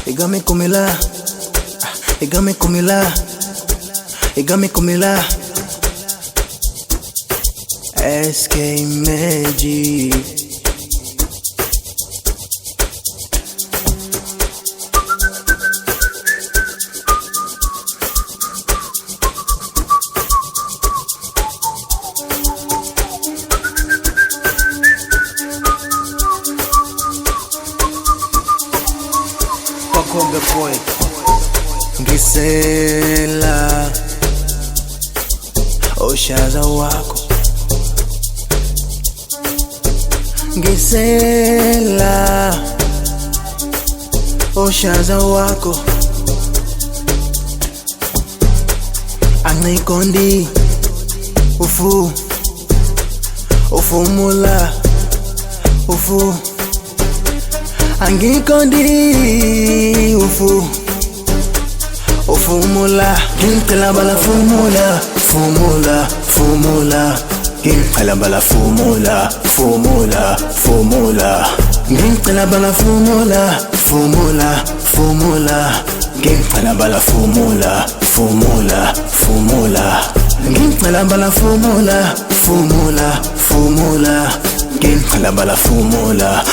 Igame kumila, igame kumila, igame kumila. SK Magic. Konga boy Ngisela oshaza wako, Ngisela oshaza wako, Angikondi ufumula Angikondi ufumula Ngicela bala fumula Ngicela bala fumula Ngicela bala fumula Ngicela bala fumula Ngicela bala fumula Ngicela bala fumula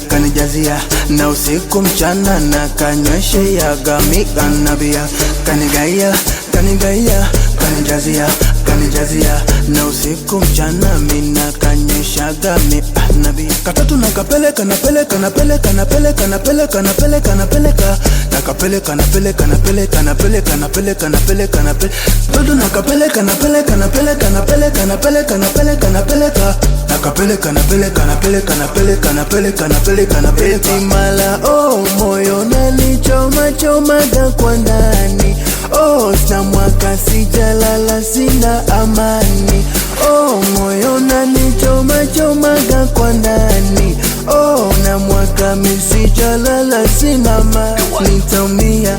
kanijazia na usiku mchana na kanyweshe ya gami kanabia kanigaya kanijazia na usiku mchana mina kanyesha gami nabi katatu nakapeleka todo nakapeleka eti mala moyo nanichomaga kwa ndani sina mwaka sijalala sina amani moyo nanichomaga kwa ndani na mwaka misijalala sina amani nitaumia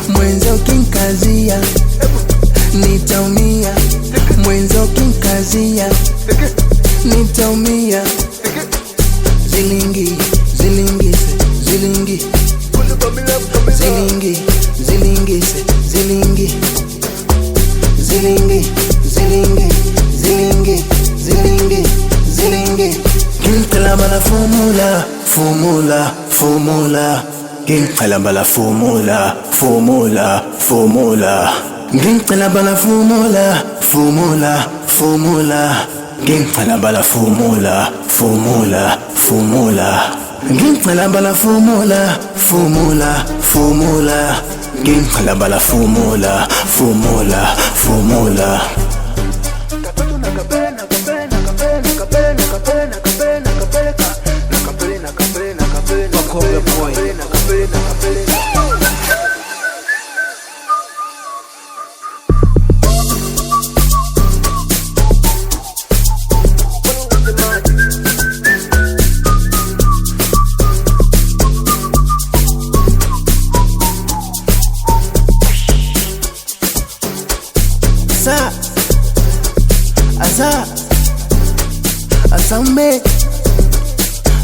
mwenza ukinkazia nitaumia mwenza ukinkazia nitaumia zilingi Ngicela bala fumula Ngicela bala fumula Ngicela bala fumula Ngicela bala fumula Ngicela bala fumula Konga boy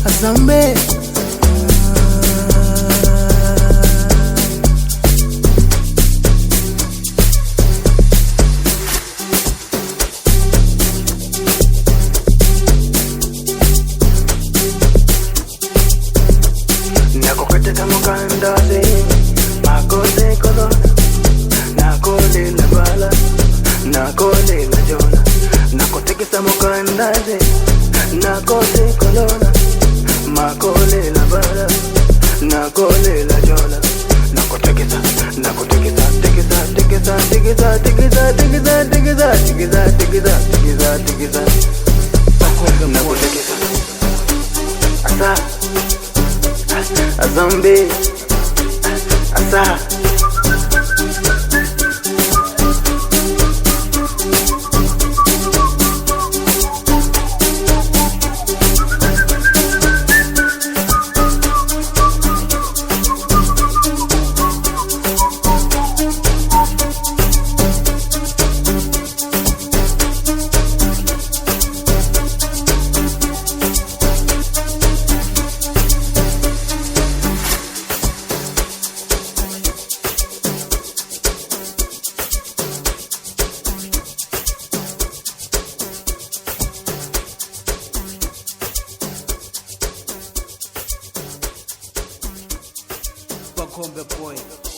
Azambe nakokete mukandaze makole kolona nakole la bala nakole la jona nakotekesa mukandaze nakole kolona makole la bala nakole la jona nakotekesa nakotekesa asa azambe asa Makombe boy.